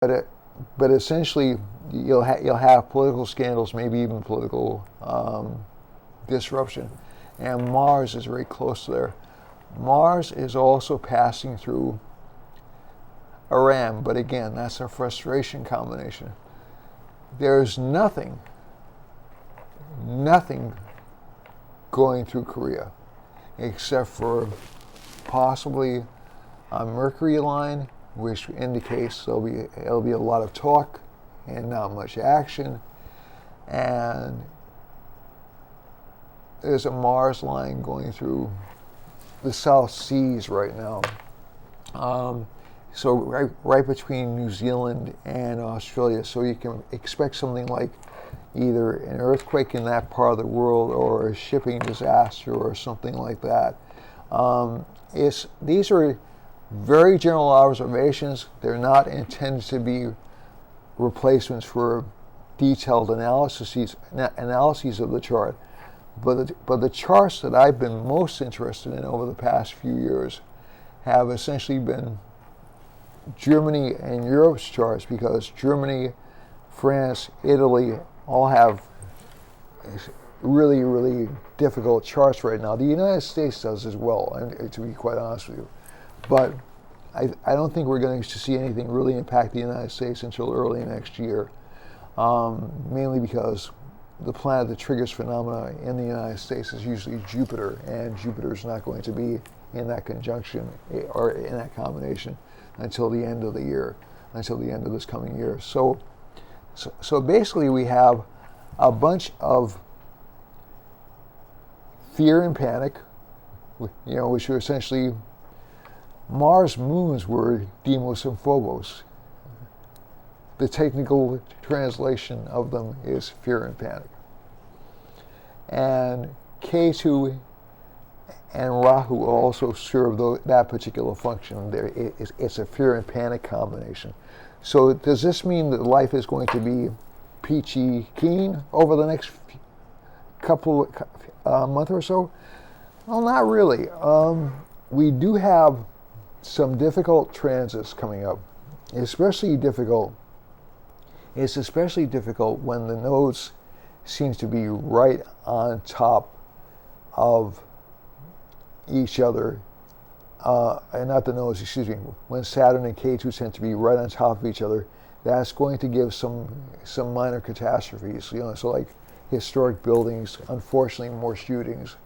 but but essentially you'll have political scandals, maybe even political disruption, and Mars is very close to there. Mars is also passing through Iran, but again, that's a frustration combination. There's nothing going through Korea except for possibly a Mercury line, which indicates it'll be a lot of talk and not much action. And there's a Mars line going through the South Seas right now. So right between New Zealand and Australia. So you can expect something like either an earthquake in that part of the world or a shipping disaster or something like that. These are very general observations. They're not intended to be replacements for detailed analyses of the chart. But the charts that I've been most interested in over the past few years have essentially been Germany and Europe's charts, because Germany, France, Italy all have really, really difficult charts right now. The United States does as well, to be quite honest with you. But I don't think we're going to see anything really impact the United States until early next year, mainly because the planet that triggers phenomena in the United States is usually Jupiter, and Jupiter's not going to be in that conjunction or in that combination until the end of the year, until the end of this coming year. So basically we have a bunch of fear and panic, which are essentially Mars moons were Deimos and Phobos. The technical translation of them is fear and panic. And Ketu and Rahu also serve that particular function. It's a fear and panic combination. So does this mean that life is going to be peachy keen over the next couple month or so? Well, not really. We do have some difficult transits coming up. It's especially difficult when the nodes seems to be right on top of each other, and not the nodes, excuse me, when Saturn and Ketu tend to be right on top of each other. That's going to give some minor catastrophes, so like historic buildings, unfortunately more shootings.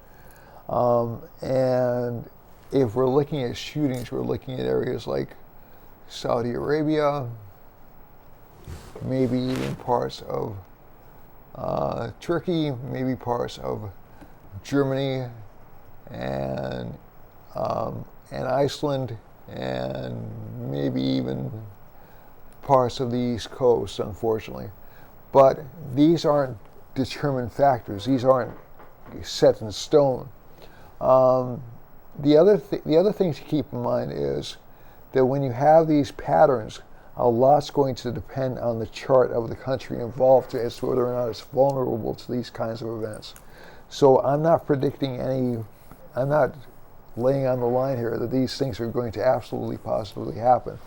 And if we're looking at shootings, we're looking at areas like Saudi Arabia, maybe even parts of Turkey, maybe parts of Germany, and Iceland, and maybe even parts of the East Coast, unfortunately. But these aren't determined factors. These aren't set in stone. The other thing to keep in mind is that when you have these patterns, a lot's going to depend on the chart of the country involved as to whether or not it's vulnerable to these kinds of events. So I'm not laying on the line here that these things are going to absolutely positively happen.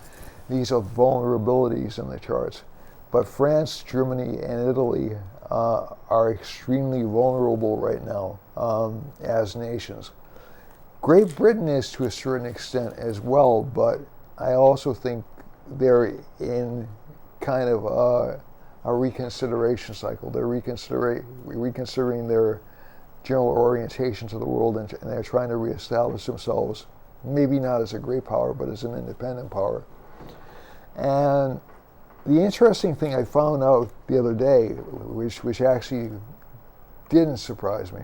These are vulnerabilities in the charts. But France, Germany, and Italy are extremely vulnerable right now as nations. Great Britain is to a certain extent as well, but I also think they're in kind of a reconsideration cycle. They're reconsidering their general orientation to the world, and they're trying to reestablish themselves, maybe not as a great power, but as an independent power. And the interesting thing I found out the other day, which actually didn't surprise me,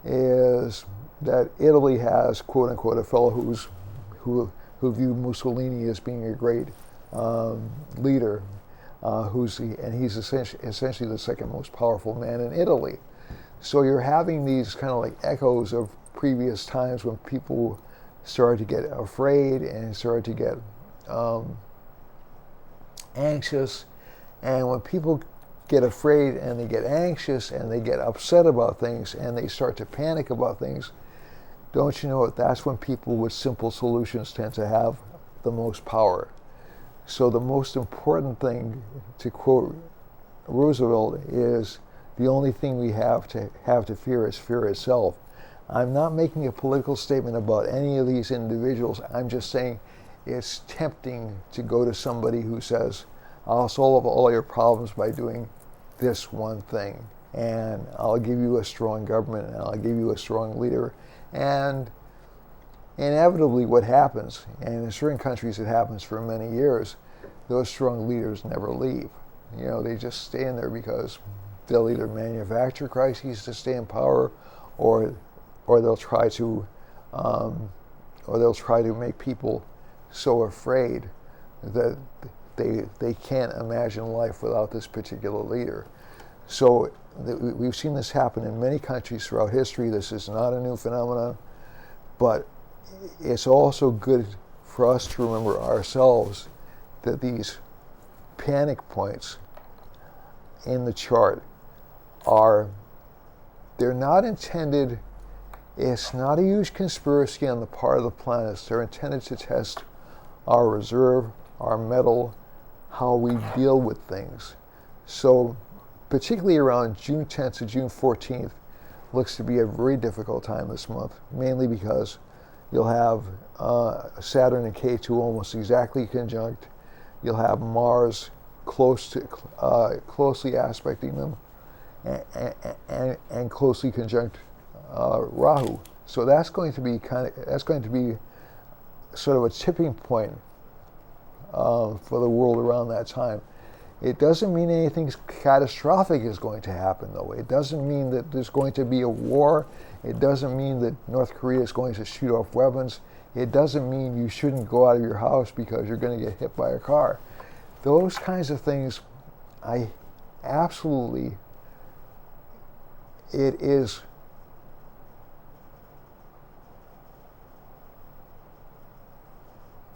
is that Italy has, quote unquote, a fellow who viewed Mussolini as being a great leader, he's essentially the second most powerful man in Italy. So you're having these kind of like echoes of previous times when people started to get afraid and started to get anxious. And when people get afraid and they get anxious and they get upset about things and they start to panic about things, don't you know that's when people with simple solutions tend to have the most power. So the most important thing, to quote Roosevelt, is the only thing we have to fear is fear itself. I'm not making a political statement about any of these individuals. I'm just saying it's tempting to go to somebody who says, I'll solve all your problems by doing this one thing, and I'll give you a strong government, and I'll give you a strong leader. And inevitably what happens, and in certain countries it happens for many years, those strong leaders never leave. You know, they just stay in there because they'll either manufacture crises to stay in power, or they'll try to make people so afraid that they can't imagine life without this particular leader. So we've seen this happen in many countries throughout history. This is not a new phenomenon, but it's also good for us to remember ourselves that these panic points in the chart they're not intended, it's not a huge conspiracy on the part of the planets. They're intended to test our reserve, our mettle, how we deal with things. So particularly around June 10th to June 14th looks to be a very difficult time this month, mainly because you'll have Saturn and Ketu almost exactly conjunct. You'll have Mars closely aspecting them, and closely conjunct Rahu. So that's going to be sort of a tipping point for the world around that time. It doesn't mean anything catastrophic is going to happen, though. It doesn't mean that there's going to be a war. It doesn't mean that North Korea is going to shoot off weapons. It doesn't mean you shouldn't go out of your house because you're going to get hit by a car. Those kinds of things, it is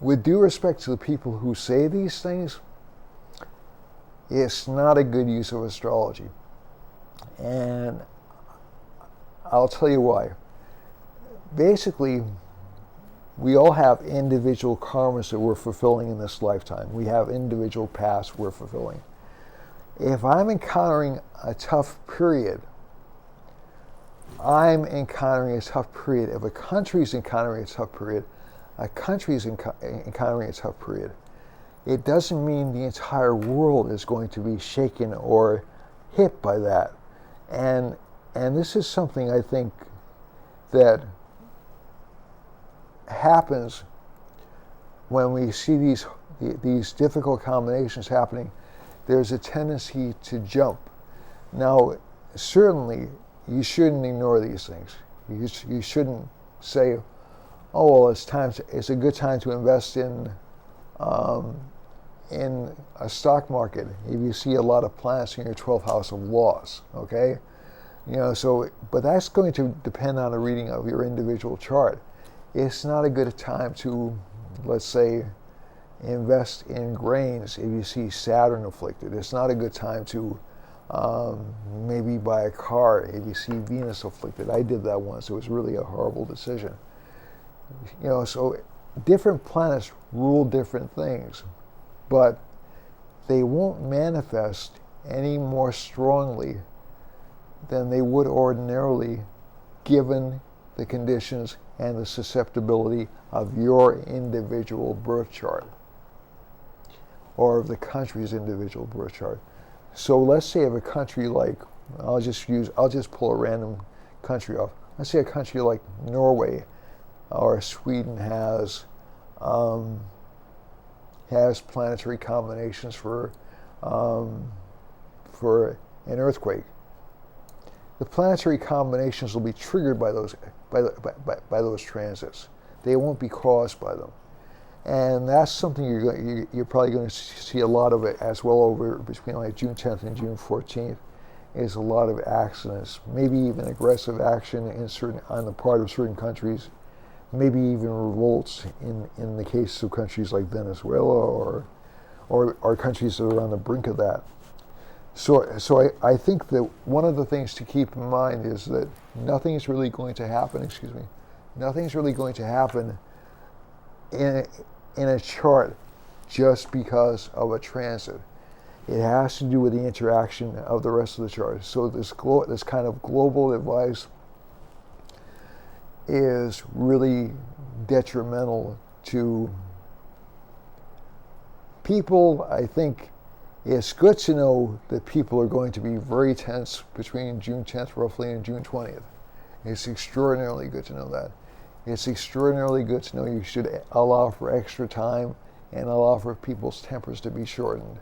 with due respect to the people who say these things, it's not a good use of astrology. And I'll tell you why. Basically, we all have individual karmas that we're fulfilling in this lifetime. We have individual paths we're fulfilling. If I'm encountering a tough period, I'm encountering a tough period. If a country's encountering a tough period, a country's encountering a tough period. It doesn't mean the entire world is going to be shaken or hit by that. And this is something I think that happens when we see these difficult combinations happening. There's a tendency to jump. Now, certainly, you shouldn't ignore these things. You shouldn't say, "Oh, well, it's a good time to invest in a stock market." If you see a lot of planets in your 12th house of loss, okay, but that's going to depend on a reading of your individual chart. It's not a good time to, let's say, invest in grains if you see Saturn afflicted. It's not a good time to maybe buy a car if you see Venus afflicted. I did that once. It was really a horrible decision. So different planets rule different things, but they won't manifest any more strongly than they would ordinarily given the conditions and the susceptibility of your individual birth chart or of the country's individual birth chart. So let's say if a country like, I'll just pull a random country off. Let's say a country like Norway or Sweden has planetary combinations for an earthquake. The planetary combinations will be triggered by those transits. They won't be caused by them, and that's something you're probably going to see a lot of it as well over between like June 10th and June 14th. Is a lot of accidents, maybe even aggressive action on the part of certain countries, maybe even revolts in the case of countries like Venezuela or countries that are on the brink of that. So I think that one of the things to keep in mind is that nothing's really going to happen in a chart just because of a transit. It has to do with the interaction of the rest of the chart. So this kind of global advice is really detrimental to people. I think it's good to know that people are going to be very tense between June 10th roughly and June 20th. It's extraordinarily good to know that. It's extraordinarily good to know you should allow for extra time and allow for people's tempers to be shortened.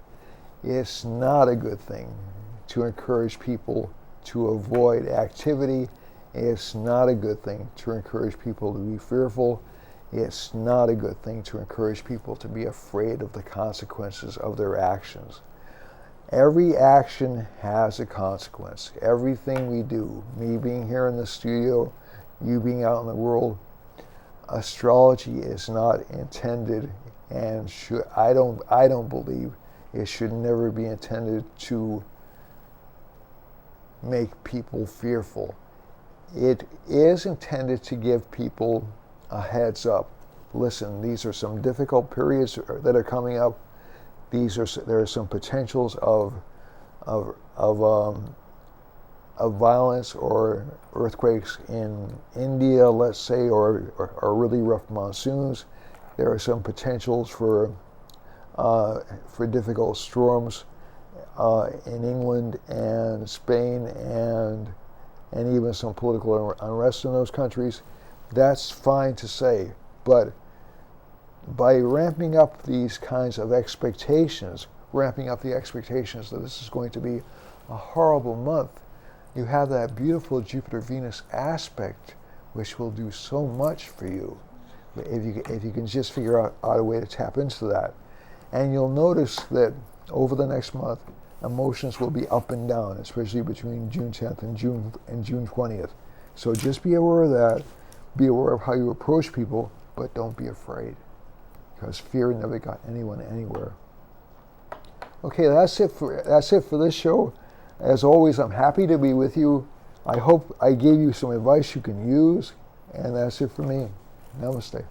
It's not a good thing to encourage people to avoid activity. It's not a good thing to encourage people to be fearful. It's not a good thing to encourage people to be afraid of the consequences of their actions. Every action has a consequence. Everything we do, me being here in the studio, you being out in the world, astrology is not intended, and I don't believe it should never be intended to make people fearful. It is intended to give people a heads up. Listen, these are some difficult periods that are coming up. There are some potentials of violence or earthquakes in India, let's say, or really rough monsoons. There are some potentials for difficult storms in England and Spain, and even some political unrest in those countries. That's fine to say, but by ramping up these kinds of expectations, ramping up the expectations that this is going to be a horrible month, you have that beautiful Jupiter-Venus aspect, which will do so much for you if you can just figure out a way to tap into that. And you'll notice that over the next month, emotions will be up and down, especially between June 10th and June 20th. So just be aware of that. Be aware of how you approach people, but don't be afraid, because fear never got anyone anywhere. Okay, that's it for this show. As always, I'm happy to be with you. I hope I gave you some advice you can use, and that's it for me. Namaste.